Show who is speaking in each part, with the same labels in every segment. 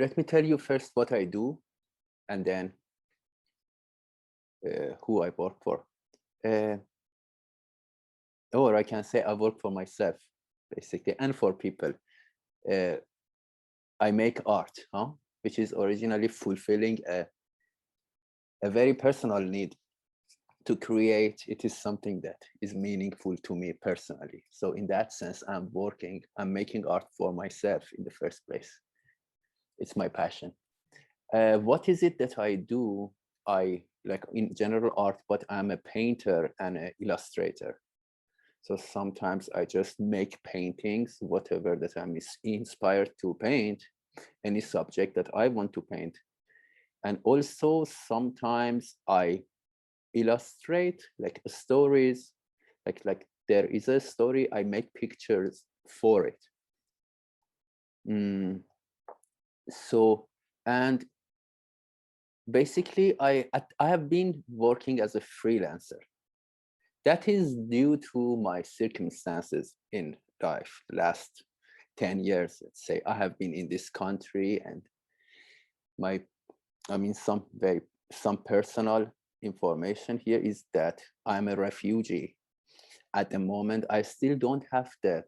Speaker 1: let me tell you first what I do, and then who I work for. Uh, or I can say I work for myself, basically, and for people. Uh, I make art, which is originally fulfilling a very personal need to create. It is something that is meaningful to me personally. So in that sense, I'm making art for myself in the first place. It's my passion. What is it that I do? I like in general art, but I'm a painter and an illustrator. So sometimes I just make paintings, whatever that I'm inspired to paint, any subject that I want to paint. And also sometimes I illustrate like stories, like there is a story, I make pictures for it. So, and basically I have been working as a freelancer. That is due to my circumstances in life. Last 10 years, let's say, I have been in this country, and some personal information here is that I'm a refugee. At the moment, I still don't have the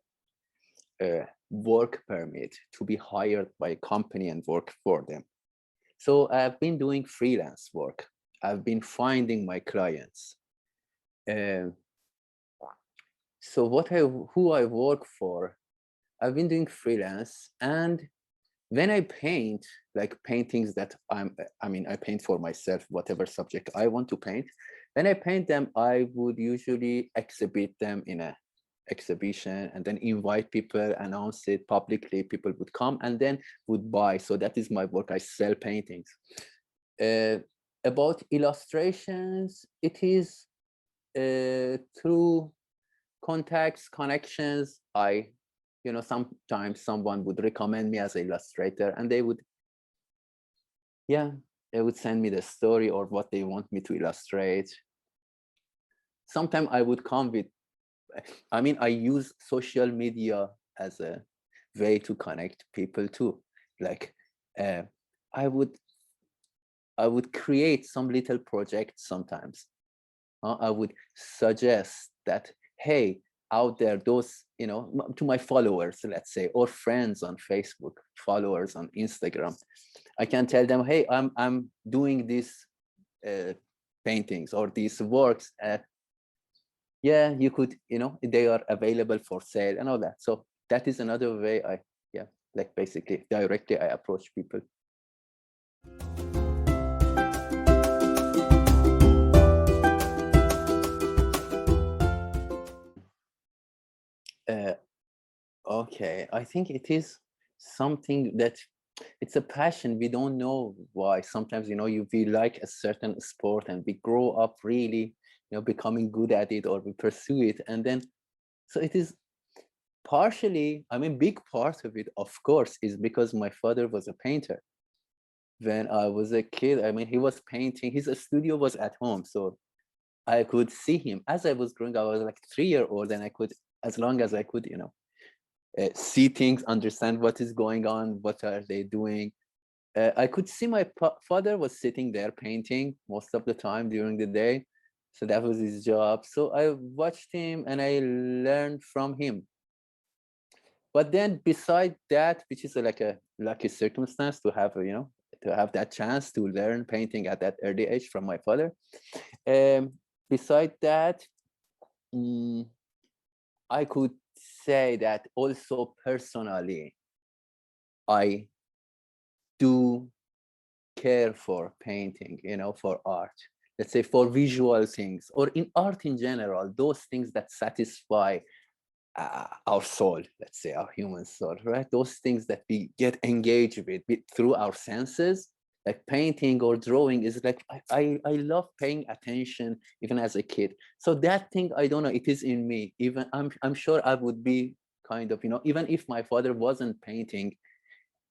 Speaker 1: work permit to be hired by a company and work for them. So I've been doing freelance work. I've been finding my clients. So who I work for, I've been doing freelance, and when I paint, like paintings that I paint for myself, whatever subject I want to paint. When I paint them, I would usually exhibit them in a exhibition and then invite people, announce it publicly, people would come and then would buy. So that is my work. I sell paintings. About illustrations, it is through contacts, connections. Sometimes someone would recommend me as an illustrator, and they would send me the story or what they want me to illustrate. Sometimes I would come with, I use social media as a way to connect people too. Like I would create some little projects sometimes. I would suggest that, hey, out there, those, to my followers, let's say, or friends on Facebook, followers on Instagram, I can tell them, hey, I'm doing these paintings or these works. You could, they are available for sale and all that. So that is another way basically directly I approach people. Okay, I think it is something that it's a passion. We don't know why. Sometimes, we like a certain sport and we grow up really, becoming good at it, or we pursue it. And then, so it is partially, big part of it, of course, is because my father was a painter. When I was a kid, he was painting, his studio was at home. So I could see him as I was growing up. I was like 3-year-old, and I could, as long as I could, see things, understand what is going on, what are they doing. I could see my father was sitting there painting most of the time during the day. So that was his job. So I watched him and I learned from him. But then beside that, which is like a lucky circumstance to have, to have that chance to learn painting at that early age from my father. Beside that, I could say that also personally, I do care for painting, for art. Let's say for visual things, or in art in general, those things that satisfy our soul, let's say our human soul, right? Those things that we get engaged with through our senses, like painting or drawing is like, I love paying attention even as a kid. So that thing, I don't know, it is in me. Even I'm sure I would be kind of, even if my father wasn't painting,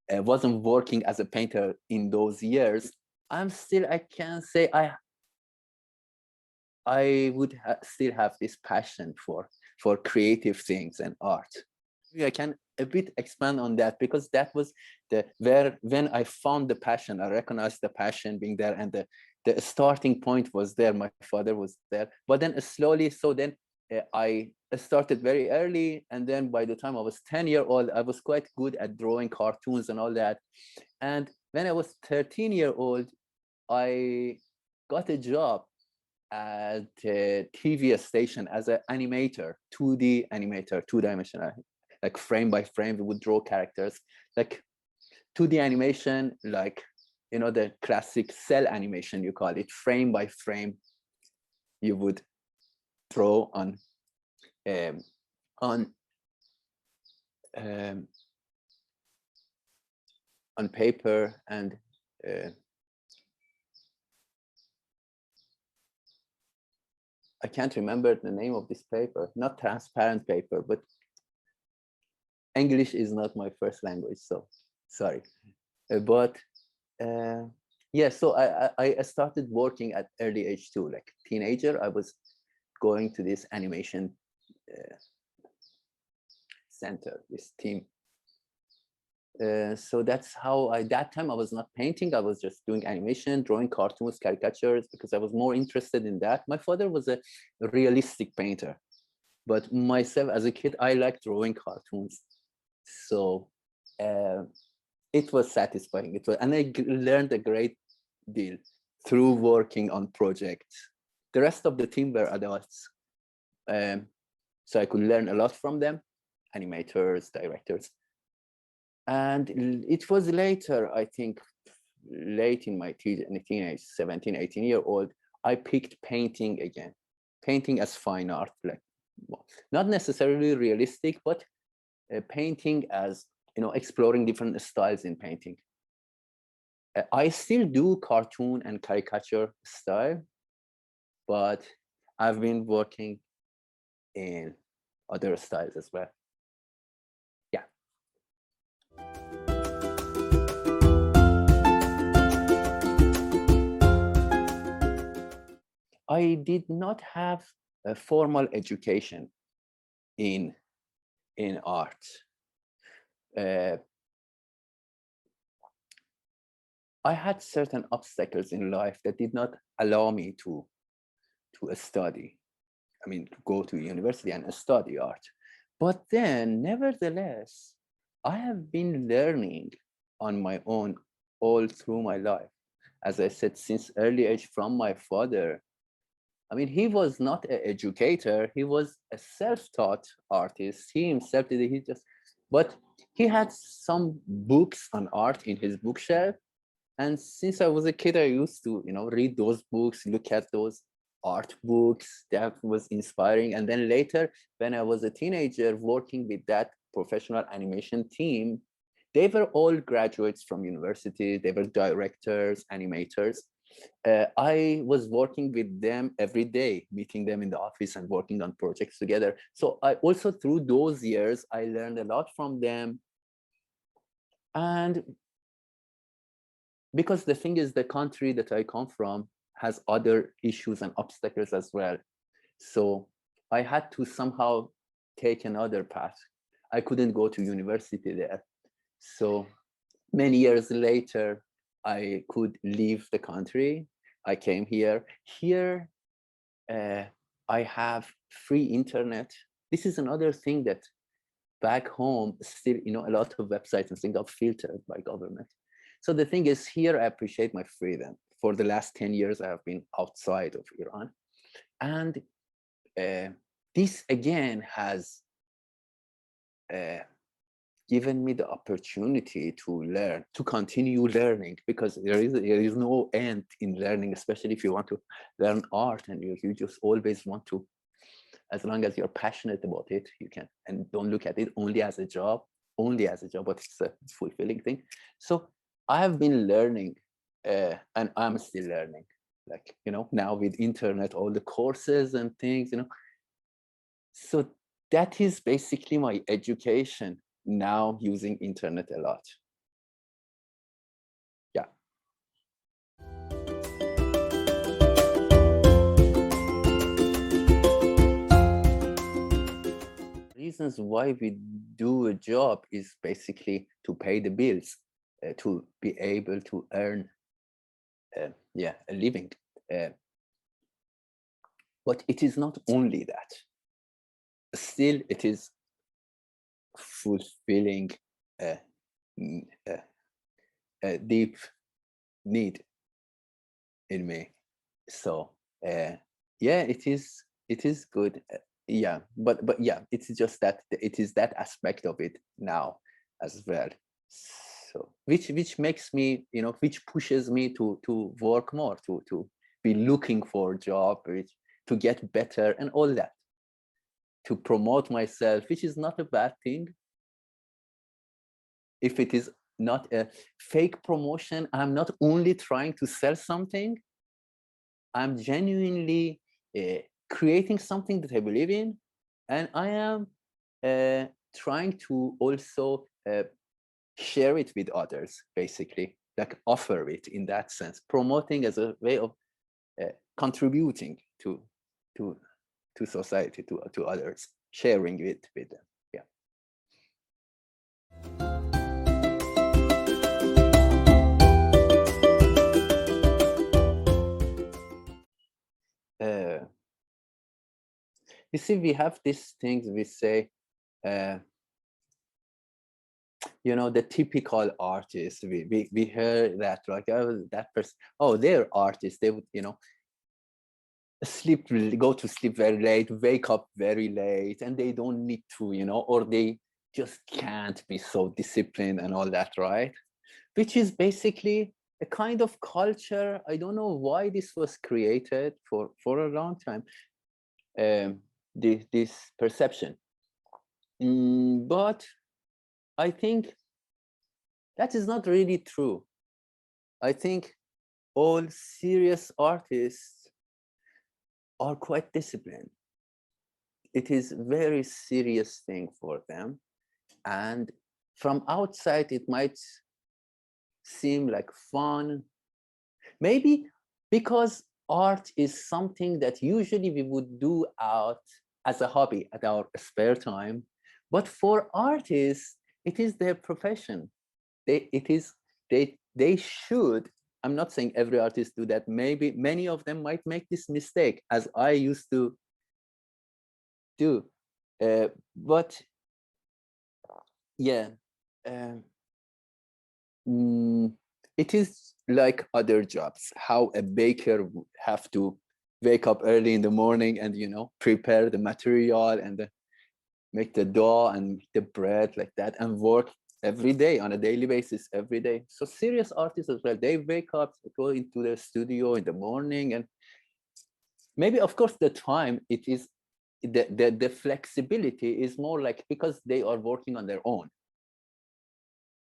Speaker 1: wasn't working as a painter in those years, I can say I would still have this passion for creative things and art. I can a bit expand on that, because that was the where when I found the passion, I recognized the passion being there, and the starting point was there. My father was there, but then slowly, so then I started very early, and then by the time I was 10-year old, I was quite good at drawing cartoons and all that. And when I was 13-year old, I got a job at a TV station as an animator, 2D animator, two-dimensional, like frame by frame. We would draw characters, like 2D animation, like, you know, the classic cell animation, you call it, frame by frame. You would draw um, on um, on paper, and I can't remember the name of this paper, not transparent paper, but English is not my first language, so sorry. But yeah, so I started working at early age too, like teenager. I was going to this animation center, this team. So that's how that time I was not painting. I was just doing animation, drawing cartoons, caricatures, because I was more interested in that. My father was a realistic painter, but myself as a kid, I liked drawing cartoons. So it was satisfying. It was, and I learned a great deal through working on projects. The rest of the team were adults, so I could learn a lot from them, animators, directors. And it was later, I think, late in my teenage, 17, 18-year-old, I picked painting again. Painting as fine art, like, well, not necessarily realistic, but painting as, you know, exploring different styles in painting. I still do cartoon and caricature style, but I've been working in other styles as well. Yeah. I did not have a formal education in art. I had certain obstacles in life that did not allow me to study. I mean, to go to university and study art. But then, nevertheless, I have been learning on my own all through my life. As I said, since early age, from my father. I mean, he was not an educator. He was a self-taught artist. He himself did it. He just, but he had some books on art in his bookshelf. And since I was a kid, I used to, you know, read those books, look at those art books. That was inspiring. And then later, when I was a teenager working with that professional animation team, they were all graduates from university. They were directors, animators. I was working with them every day, meeting them in the office and working on projects together. So I also, through those years, I learned a lot from them. And because the thing is, the country that I come from has other issues and obstacles as well. So I had to somehow take another path. I couldn't go to university there. So many years later, I could leave the country. I came here. Here, I have free internet. This is another thing that back home, still, you know, a lot of websites and things are filtered by government. So the thing is, here I appreciate my freedom. For the last 10 years, I have been outside of Iran. And this again has given me the opportunity to learn, to continue learning, because there is no end in learning, especially if you want to learn art and you just always want to, as long as you're passionate about it, you can, and don't look at it only as a job, but it's a fulfilling thing. So I have been learning, and I'm still learning, like, you know, now with internet, all the courses and things, you know. So that is basically my education now, using internet a lot. Yeah. Reasons why we do a job is basically to pay the bills, to be able to earn yeah, a living. But it is not only that. Still, it is fulfilling a, a, a deep need in me. So yeah, it is good. Yeah, but yeah, it's just that it is that aspect of it now as well. So which makes me, you know, which pushes me to work more, to be looking for a job, to get better and all that, to promote myself, which is not a bad thing. If it is not a fake promotion, I'm not only trying to sell something, I'm genuinely creating something that I believe in, and I am trying to also share it with others, basically, like offer it in that sense, promoting as a way of contributing to society, to others, sharing it with them. Yeah. You see, we have these things we say, you know, the typical artist. We hear that, like, oh, that person, oh, they're artists. They would, you know, go to sleep very late, wake up very late, and they don't need to, you know, or they just can't be so disciplined and all that, right? Which is basically a kind of culture. I don't know why this was created for a long time. This perception, but I think that is not really true. I think all serious artists are quite disciplined. It is a very serious thing for them, and from outside it might seem like fun, maybe because art is something that usually we would do out as a hobby at our spare time, but for artists it is their profession. They should, I'm not saying every artist do that, maybe many of them might make this mistake, as I used to do, but yeah, it is like other jobs, how a baker have to wake up early in the morning and, you know, prepare the material and make the dough and the bread like that, and work every day on a daily basis, every day. So serious artists as well, they wake up, go into the studio in the morning, and maybe, of course, the time it is, the flexibility is more like because they are working on their own.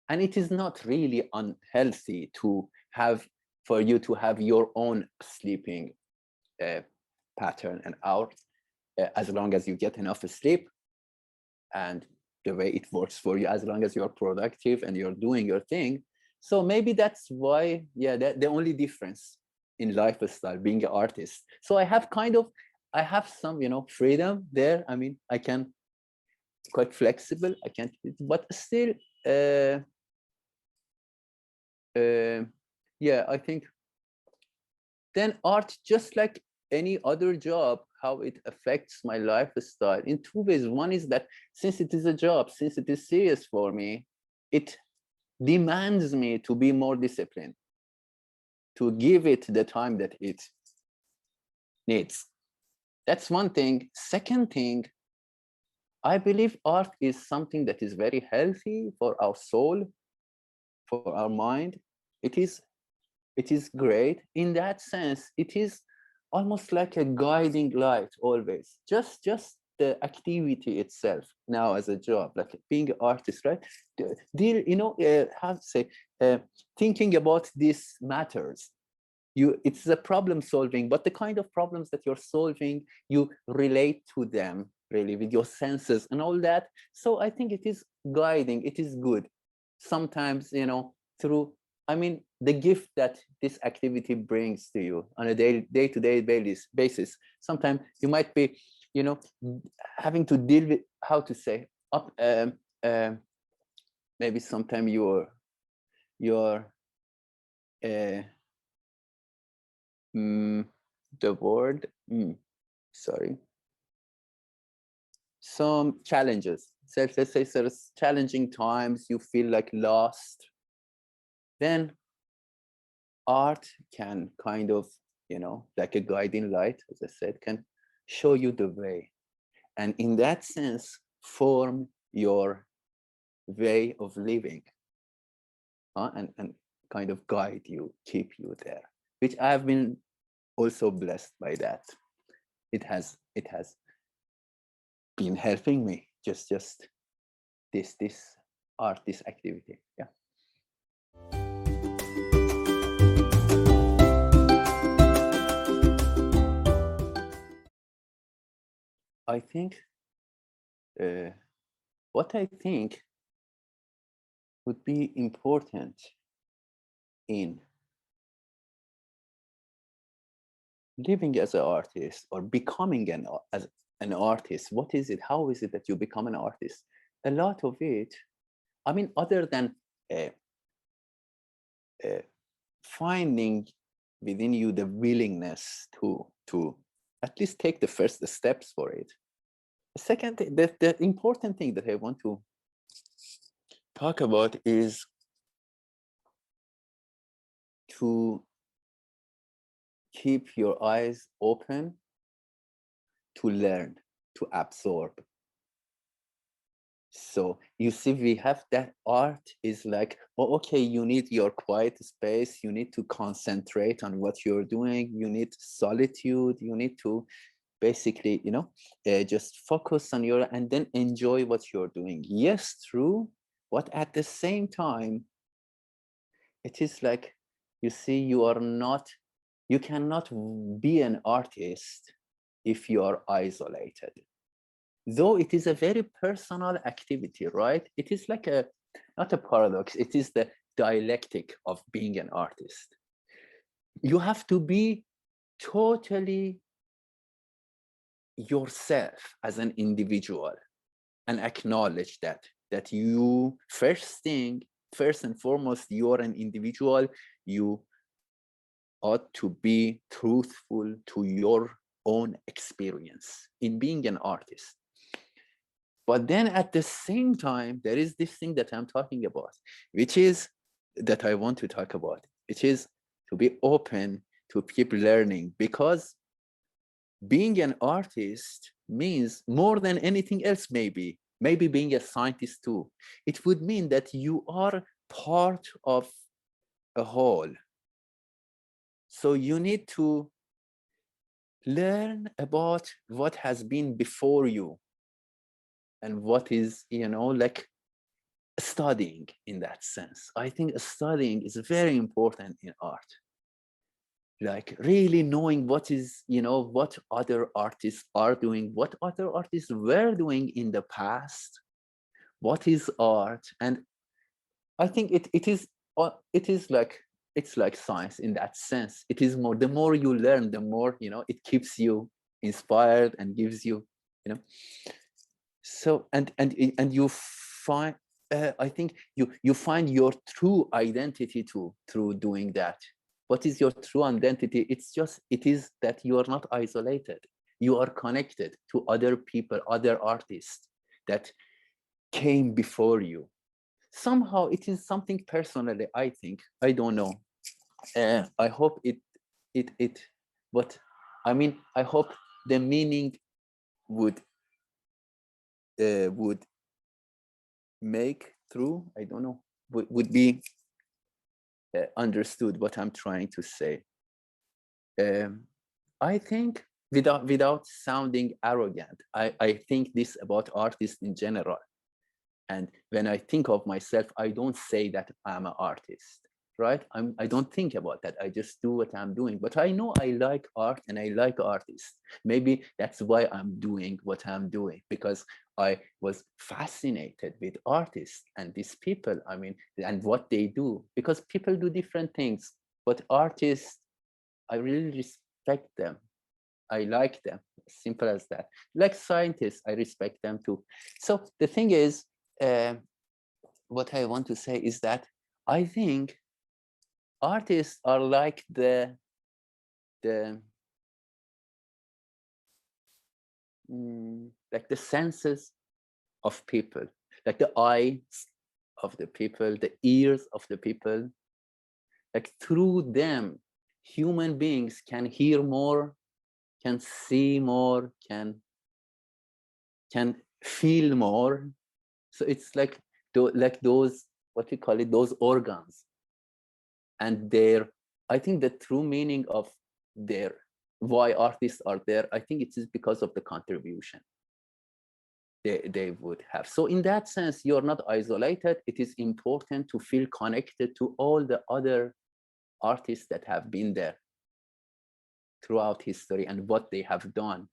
Speaker 1: And it is not really unhealthy to have, for you to have your own sleeping pattern and hours, as long as you get enough sleep, and the way it works for you, as long as you're productive and you're doing your thing. So maybe that's why, yeah, the only difference in lifestyle, being an artist. So I have some, you know, freedom there. I mean, I can, quite flexible, I can, but still, yeah, I think then art, just like any other job, how it affects my lifestyle in two ways. One is that since it is a job, since it is serious for me, it demands me to be more disciplined, to give it the time that it needs. That's one thing. Second thing, I believe art is something that is very healthy for our soul, for our mind. It is great in that sense. It is almost like a guiding light always. Just the activity itself now as a job, like being an artist, right? Deal, you know, how to say, thinking about these matters. It's a problem solving, but the kind of problems that you're solving, you relate to them really with your senses and all that. So I think it is guiding. It is good. Sometimes, you know, through, I mean, the gift that this activity brings to you on a day-to-day basis. Sometimes you might be, you know, having to deal with, how to say, um, maybe sometime your the word sorry, some challenges. So let's say there's challenging times, you feel like lost, then art can kind of, like a guiding light, as I said, can show you the way, and in that sense form your way of living, and kind of guide you, keep you there, which I've been also blessed by that. It has been helping me, just this art, this activity. Yeah. I think what I think would be important in living as an artist or becoming as an artist. What is it? How is it that you become an artist? A lot of it, I mean, other than uh, uh, finding within you the willingness to at least take the first steps for it. The second, the important thing that I want to talk about is to keep your eyes open to learn, to absorb. So you see, we have that art is like, oh, okay, you need your quiet space, you need to concentrate on what you're doing, you need solitude, you need to basically, just focus on your, and then enjoy what you're doing. Yes, true, but at the same time, it is like, you see, you cannot be an artist if you are isolated. Though it is a very personal activity, right? It is like not a paradox, it is the dialectic of being an artist. You have to be totally yourself as an individual and acknowledge that you, first and foremost, you're an individual. You ought to be truthful to your own experience in being an artist. But then at the same time, there is this thing that I'm talking about, which is that I want to talk about, which is to be open to keep learning, because being an artist means more than anything else, maybe being a scientist too. It would mean that you are part of a whole. So you need to learn about what has been before you and what is, like studying in that sense. I think studying is very important in art. Like really knowing what is, what other artists are doing, what other artists were doing in the past, what is art. And I think it is like, it's like science in that sense. It is more, the more you learn, the more, it keeps you inspired and gives you, so and you find, I think you find your true identity too through doing that. What is your true identity? It is that you are not isolated. You are connected to other people, other artists that came before you. Somehow it is something personally, I think. I don't know. I hope it, but I mean, I hope the meaning would make through, I don't know, would be understood what I'm trying to say. I think without sounding arrogant, I think this about artists in general. And when I think of myself, I don't say that I'm an artist, right? I don't think about that. I just do what I'm doing. But I know I like art and I like artists. Maybe that's why I'm doing what I'm doing, because I was fascinated with artists and these people, I mean, and what they do, because people do different things. But artists, I really respect them. I like them, simple as that. Like scientists, I respect them too. So the thing is, uh, what I want to say is that I think artists are like the like the senses of people, like the eyes of the people, the ears of the people. Like through them, human beings can hear more, can see more, can feel more. So it's like like those, what you call it, those organs. And their, I think the true meaning of their, why artists are there, I think it is because of the contribution they would have. So in that sense, you're not isolated. It is important to feel connected to all the other artists that have been there throughout history and what they have done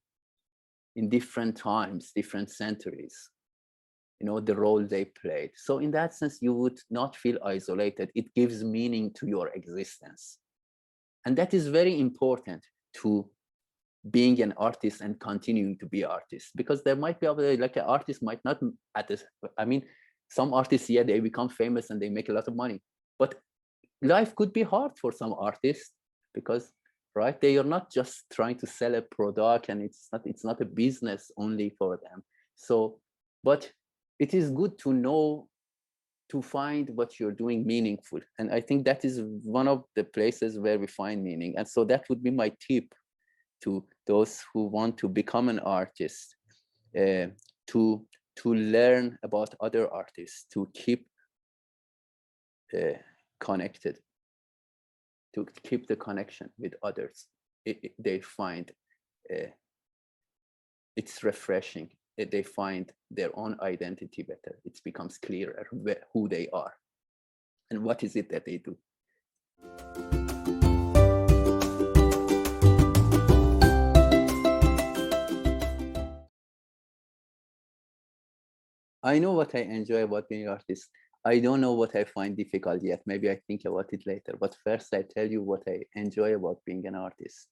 Speaker 1: in different times, different centuries, you know, the role they played. So in that sense, you would not feel isolated. It gives meaning to your existence. And that is very important to being an artist and continuing to be artist, because there might be other, like an artist might not at this, I mean, some artists, yeah, they become famous and they make a lot of money, but life could be hard for some artists because, right, they are not just trying to sell a product, and it's not a business only for them. So, but it is good to know, to find what you're doing meaningful. And I think that is one of the places where we find meaning. And so that would be my tip to those who want to become an artist, uh, to learn about other artists, to keep connected, to keep the connection with others. They find it's refreshing. They find their own identity better. It becomes clearer who they are and what is it that they do. I know what I enjoy about being an artist. I don't know what I find difficult yet. Maybe I think about it later. But first, I tell you what I enjoy about being an artist.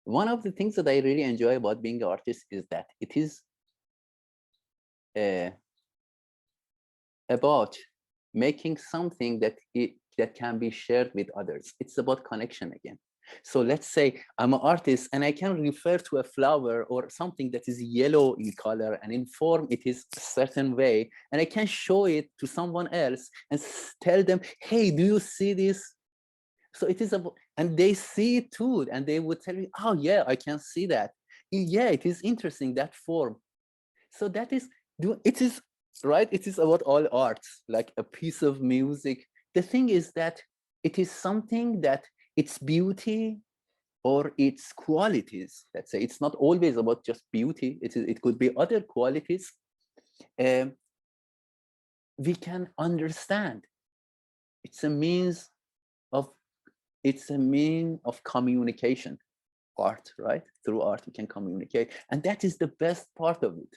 Speaker 1: One of the things that I really enjoy about being an artist is that it is about making something that can be shared with others. It's about connection again. So let's say I'm an artist and I can refer to a flower or something that is yellow in color and in form it is a certain way, and I can show it to someone else and tell them, hey, do you see this? So it is about, and they see it too, and they would tell me, oh yeah, I can see that. Yeah, it is interesting, that form. So that is, it is, right, it is about all arts, like a piece of music. The thing is that it is something that its beauty or its qualities, let's say, it's not always about just beauty, it could be other qualities, um, we can understand. It's a means of, it's a mean of communication. Art, right? Through art we can communicate, and that is the best part of it.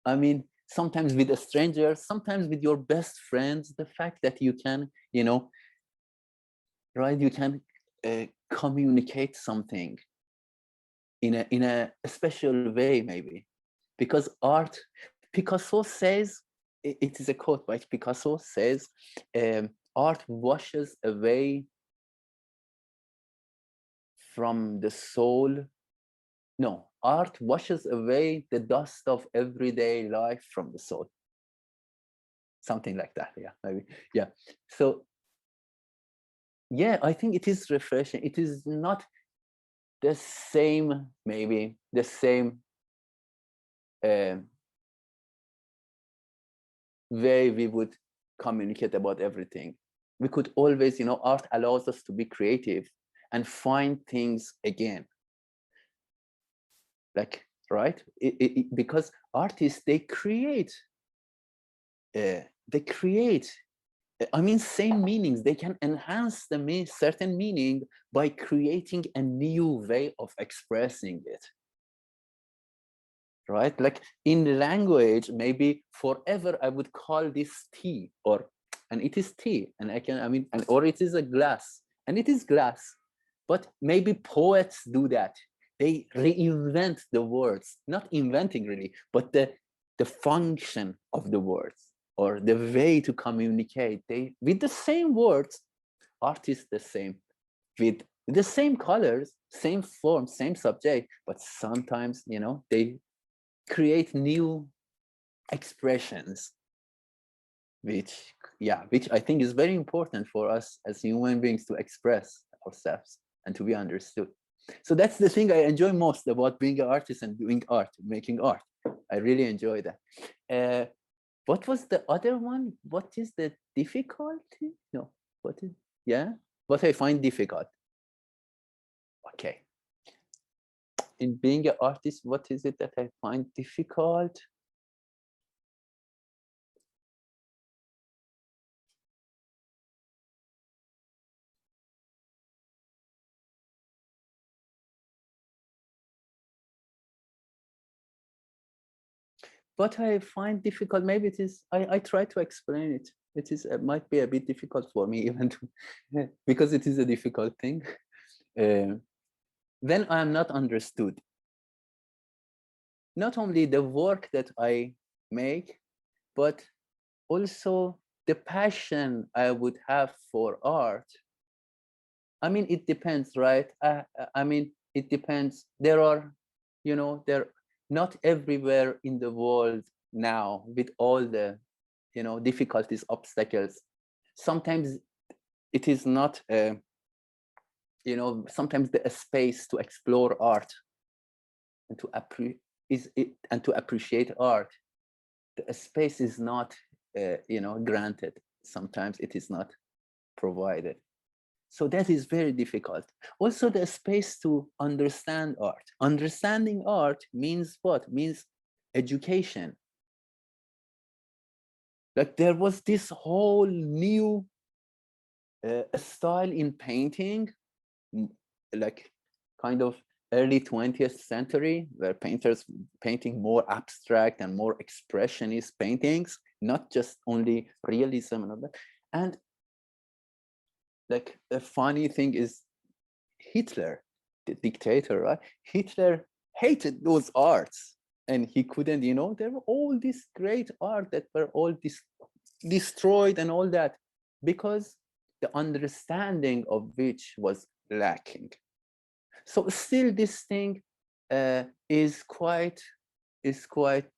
Speaker 1: I mean, sometimes with a stranger, sometimes with your best friends, the fact that you can, you know, right, you can communicate something in a special way, maybe. Because art, Picasso says, it is a quote by Picasso, says, art washes away from the soul. No, art washes away the dust of everyday life from the soul. Something like that, yeah, maybe, yeah. So yeah, I think it is refreshing. It is not the same, maybe the same uh, way we would communicate about everything. We could always, you know, art allows us to be creative and find things again. Like, right? Because artists, they create, they create, I mean, same meanings. They can enhance the certain meaning by creating a new way of expressing it. Right? Like in language, maybe forever I would call this tea, or, and it is tea, and I can, I mean, and, or it is a glass, and it is glass. But maybe poets do that. They reinvent the words, not inventing really, but the function of the words or the way to communicate. They, with the same words, artists the same, with the same colors, same form, same subject, but sometimes, you know, they create new expressions, which, yeah, which I think is very important for us as human beings to express ourselves and to be understood. So that's the thing I enjoy most about being an artist and doing art, making art. I really enjoy that. What was the other one? What is the difficulty? No, what is, yeah, what I find difficult. Okay. In being an artist, what is it that I find difficult? What I find difficult, maybe it is, I try to explain it. It is, it might be a bit difficult for me even to, because it is a difficult thing. When I am not understood, not only the work that I make, but also the passion I would have for art. I mean, it depends, right? I mean, it depends. There are, you know, there, not everywhere in the world now with all the, you know, difficulties, obstacles. Sometimes it is not, you know, sometimes the space to explore art and to appreciate art, the space is not, you know, granted. Sometimes it is not provided. So that is very difficult. Also, the space to understand art. Understanding art means what? Means education. Like there was this whole new style in painting, like kind of early 20th century, where painters painting more abstract and more expressionist paintings, not just only realism and all that. And like a funny thing is Hitler, the dictator, right? Hitler hated those arts and he couldn't, you know, there were all this great art that were all destroyed and all that because the understanding of which was lacking. So still this thing is quite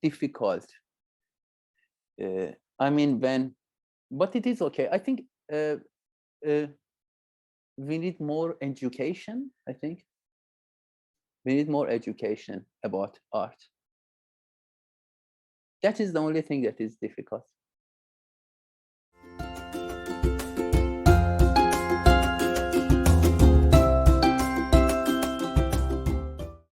Speaker 1: difficult. I mean, but it is okay. I think uh, we need more education, I think. We need more education about art. That is the only thing that is difficult.